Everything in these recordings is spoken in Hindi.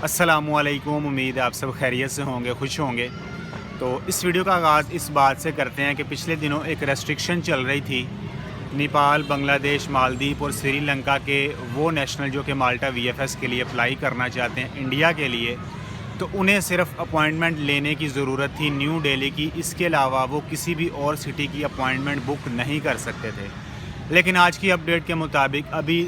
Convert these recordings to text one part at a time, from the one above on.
अस्सलामुअलैकुम। उम्मीद है आप सब खैरियत से होंगे, खुश होंगे। तो इस वीडियो का आगाज़ इस बात से करते हैं कि पिछले दिनों एक रेस्ट्रिक्शन चल रही थी नेपाल, बांग्लादेश, मालदीव और श्रीलंका के वो नेशनल जो कि माल्टा वीएफएस के लिए अप्लाई करना चाहते हैं इंडिया के लिए, तो उन्हें सिर्फ अपॉइंटमेंट लेने की ज़रूरत थी न्यू दिल्ली की। इसके अलावा वो किसी भी और सिटी की अपॉइंटमेंट बुक नहीं कर सकते थे। लेकिन आज की अपडेट के मुताबिक अभी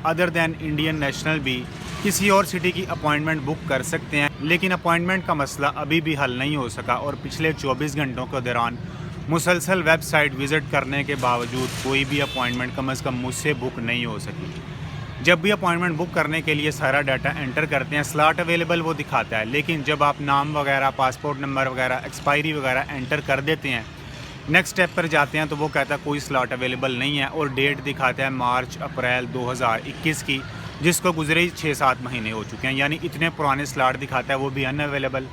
अदर दैन इंडियन नेशनल भी किसी और सिटी की अपॉइंटमेंट बुक कर सकते हैं, लेकिन अपॉइंटमेंट का मसला अभी भी हल नहीं हो सका और पिछले 24 घंटों के दौरान मुसलसल वेबसाइट विज़िट करने के बावजूद कोई भी अपॉइंटमेंट कम से कम मुझसे बुक नहीं हो सकी। जब भी अपॉइंटमेंट बुक करने के लिए सारा डाटा एंटर करते हैं, स्लॉट अवेलेबल वो दिखाता है, लेकिन जब आप नाम वगैरह, पासपोर्ट नंबर वगैरह, एक्सपायरी वगैरह एंटर कर देते हैं, नेक्स्ट स्टेप पर जाते हैं तो वो कहता है कोई स्लॉट अवेलेबल नहीं है और डेट दिखाता है मार्च अप्रैल 2021 की, जिसको गुजरे ही 6-7 महीने हो चुके हैं। यानी इतने पुराने स्लॉट दिखाता है, वो भी अनअवेलेबल।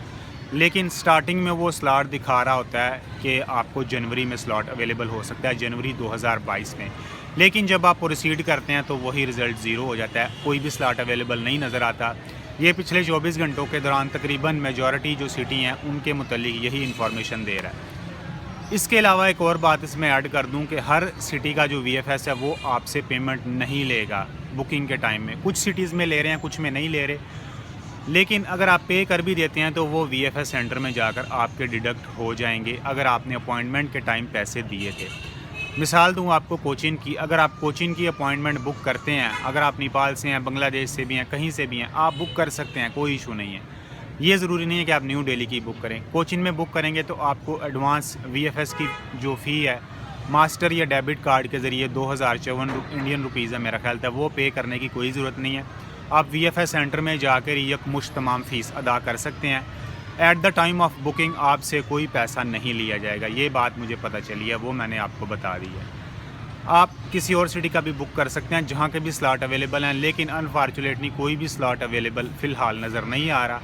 लेकिन स्टार्टिंग में वो स्लॉट दिखा रहा होता है कि आपको जनवरी में स्लॉट अवेलेबल हो सकता है, जनवरी 2022 में। लेकिन जब आप प्रोसीड करते हैं तो वही रिज़ल्ट ज़ीरो हो जाता है, कोई भी स्लॉट अवेलेबल नहीं नज़र आता। ये पिछले 24 घंटों के दौरान तकरीबन मेजॉरिटी जो सिटी हैं उनके मुतालिक यही इन्फॉर्मेशन दे रहा है। इसके अलावा एक और बात इसमें ऐड कर दूं कि हर सिटी का जो वीएफएस है वो आपसे पेमेंट नहीं लेगा बुकिंग के टाइम में। कुछ सिटीज़ में ले रहे हैं, कुछ में नहीं ले रहे। लेकिन अगर आप पे कर भी देते हैं तो वो वीएफएस सेंटर में जाकर आपके डिडक्ट हो जाएंगे अगर आपने अपॉइंटमेंट के टाइम पैसे दिए थे। मिसाल दूं आपको कोचिन की, अगर आप कोचिन की अपॉइंटमेंट बुक करते हैं, अगर आप नेपाल से हैं, बांग्लादेश से भी हैं, कहीं से भी हैं, आप बुक कर सकते हैं, कोई इशू नहीं है। ये ज़रूरी नहीं है कि आप न्यू दिल्ली की बुक करें। कोचिन में बुक करेंगे तो आपको एडवांस वीएफएस की जो फ़ी है मास्टर या डेबिट कार्ड के ज़रिए 2054 इंडियन रुपीज़ है मेरा ख्याल था, वो पे करने की कोई ज़रूरत नहीं है। आप वीएफएस सेंटर में जाकर यकमुश्त तमाम फ़ीस अदा कर सकते हैं। At the time of booking आपसे कोई पैसा नहीं लिया जाएगा। ये बात मुझे पता चली है, वो मैंने आपको बता दी है। आप किसी और सिटी का भी बुक कर सकते हैं जहाँ के भी स्लॉट अवेलेबल हैं, लेकिन अनफॉर्चुनेटली कोई भी स्लॉट अवेलेबल फ़िलहाल नज़र नहीं आ रहा।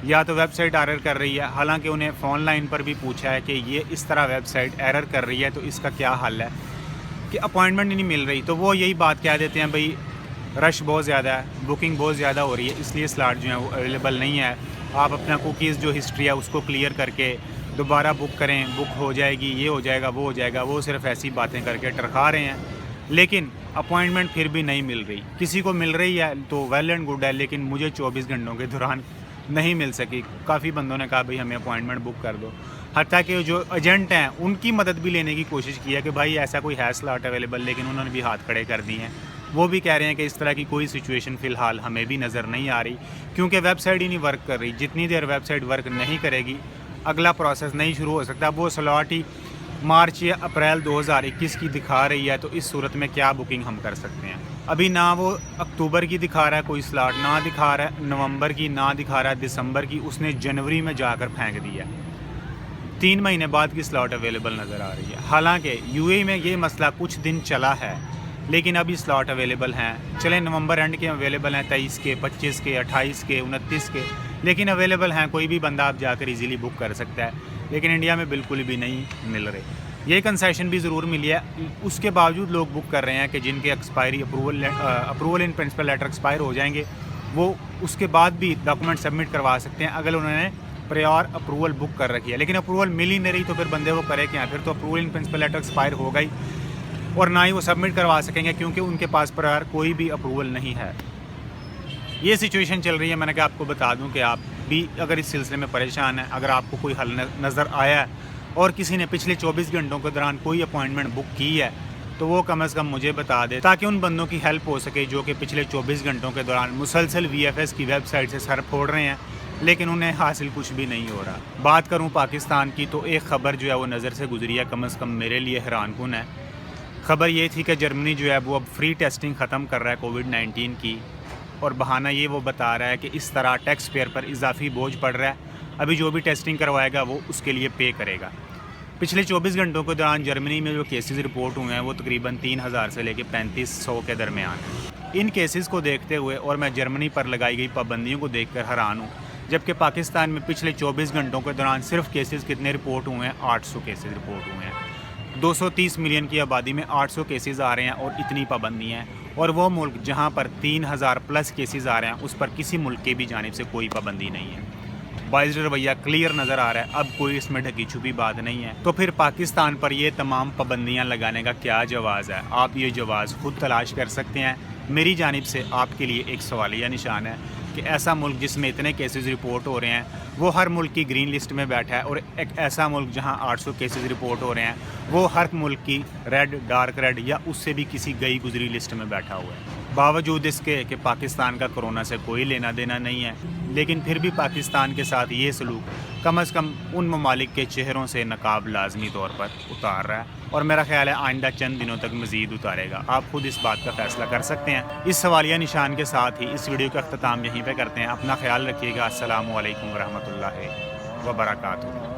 या तो वेबसाइट एरर कर रही है, हालांकि उन्हें फ़ोन लाइन पर भी पूछा है कि ये इस तरह वेबसाइट एरर कर रही है तो इसका क्या हल है, कि अपॉइंटमेंट नहीं मिल रही। तो वो यही बात कह देते हैं, भाई रश बहुत ज़्यादा है, बुकिंग बहुत ज़्यादा हो रही है, इसलिए स्लॉट जो है वो अवेलेबल नहीं है। आप अपना कुकीज़ जो हिस्ट्री है उसको क्लियर करके दोबारा बुक करें, बुक हो जाएगी, ये हो जाएगा, वो हो जाएगा। वो सिर्फ ऐसी बातें करके टरखा रहे हैं, लेकिन अपॉइंटमेंट फिर भी नहीं मिल रही। किसी को मिल रही है तो वेल एंड गुड है, लेकिन मुझे 24 घंटों के दौरान नहीं मिल सकी। काफ़ी बंदों ने कहा भाई हमें अपॉइंटमेंट बुक कर दो। हत्ता कि जो एजेंट हैं उनकी मदद भी लेने की कोशिश की है कि भाई ऐसा कोई है स्लॉट अवेलेबल, लेकिन उन्होंने भी हाथ खड़े कर दिए हैं। वो भी कह रहे हैं कि इस तरह की कोई सिचुएशन फ़िलहाल हमें भी नज़र नहीं आ रही, क्योंकि वेबसाइट ही नहीं वर्क कर रही। जितनी देर वेबसाइट वर्क नहीं करेगी अगला प्रोसेस नहीं शुरू हो सकता। वो स्लॉट ही मार्च या अप्रैल 2021 की दिखा रही है, तो इस सूरत में क्या बुकिंग हम कर सकते हैं। अभी ना वो अक्टूबर की दिखा रहा है कोई स्लॉट, ना दिखा रहा है नवंबर की, ना दिखा रहा है दिसंबर की, उसने जनवरी में जाकर फेंक दिया। 3 महीने बाद की स्लॉट अवेलेबल नज़र आ रही है। हालांकि यूएई में ये मसला कुछ दिन चला है, लेकिन अभी स्लॉट अवेलेबल हैं। चले नवंबर एंड के अवेलेबल हैं, 23 के, 25 के, 28 के, 29 के, लेकिन अवेलेबल हैं। कोई भी बंदा आप जाकर इजीली बुक कर सकता है, लेकिन इंडिया में बिल्कुल भी नहीं मिल रहे। ये कंसेशन भी ज़रूर मिली है, उसके बावजूद लोग बुक कर रहे हैं कि जिनके expiry approval in principle letter expire हो जाएंगे, वो उसके बाद भी डॉक्यूमेंट सबमिट करवा सकते हैं अगर उन्होंने प्रायर अप्रूवल बुक कर रखी है। लेकिन अप्रूवल मिल ही नहीं रही तो फिर बंदे वो करे क्या? फिर तो approval in principle letter expire हो गई और ना ही वो सबमिट करवा सकेंगे, क्योंकि उनके पास प्रायर कोई भी अप्रूवल नहीं है। ये सिचुएशन चल रही है। मैंने कहा आपको बता दूं कि आप भी अगर इस सिलसिले में परेशान हैं, अगर आपको कोई हल नज़र आया है और किसी ने पिछले 24 घंटों के दौरान कोई अपॉइंटमेंट बुक की है, तो वो कम से कम मुझे बता दे, ताकि उन बंदों की हेल्प हो सके जो कि पिछले 24 घंटों के दौरान मुसलसल वीएफएस की वेबसाइट से सर फोड़ रहे हैं, लेकिन उन्हें हासिल कुछ भी नहीं हो रहा। बात करूँ पाकिस्तान की, तो एक ख़बर जो है वो नज़र से गुजरी है, कम से कम मेरे लिए हैरानकुन है। खबर ये थी कि जर्मनी जो है वो अब फ्री टेस्टिंग ख़त्म कर रहा है कोविड-19 की, और बहाना ये वो बता रहा है कि इस तरह टैक्स पेयर पर इजाफी बोझ पड़ रहा है। अभी जो भी टेस्टिंग करवाएगा वो उसके लिए पे करेगा। पिछले 24 घंटों के दौरान जर्मनी में जो केसेस रिपोर्ट हुए हैं वो तकरीबन 3000 से लेकर 3500 के दरमियान हैं। इन केसेस को देखते हुए और मैं जर्मनी पर लगाई गई पाबंदियों को देखकर हैरान हूँ, जबकि पाकिस्तान में पिछले 24 घंटों के दौरान सिर्फ केसेस कितने रिपोर्ट हुए हैं? 800 केसेस रिपोर्ट हुए हैं। 230 मिलियन की आबादी में 800 केसेस आ रहे हैं और इतनी पाबंदी हैं, और वो मुल्क जहाँ पर 3000 प्लस केसेस आ रहे हैं उस पर किसी मुल्क की भी जानिब से कोई पाबंदी नहीं है। बाइज़ रवैया क्लियर नज़र आ रहा है, अब कोई इसमें ढकी छुपी बात नहीं है। तो फिर पाकिस्तान पर ये तमाम पाबंदियाँ लगाने का क्या जवाज़ है? आप ये जवाज़ खुद तलाश कर सकते हैं। मेरी जानिब से आपके लिए एक सवालिया निशान है कि ऐसा मुल्क जिसमें इतने केसेस रिपोर्ट हो रहे हैं वो हर मुल्क की ग्रीन लिस्ट में बैठा है, और एक ऐसा मुल्क जहां 800 केसेस रिपोर्ट हो रहे हैं वो हर मुल्क की रेड, डार्क रेड या उससे भी किसी गई गुजरी लिस्ट में बैठा हुआ है। बावजूद इसके कि पाकिस्तान का कोरोना से कोई लेना देना नहीं है, लेकिन फिर भी पाकिस्तान के साथ ये सलूक कम अज़ कम उन ममालिक के चेहरों से नकाब लाजमी तौर पर उतार रहा है, और मेरा ख्याल है आइंदा चंद दिनों तक मज़ीद उतारेगा। आप खुद इस बात का फ़ैसला कर सकते हैं। इस सवालिया निशान के साथ ही इस वीडियो का अख्ताम यहीं पर करते हैं। अपना ख्याल रखिएगा। अस्सलामु अलैकुम वरहमतुल्लाहि वबरकातुहू।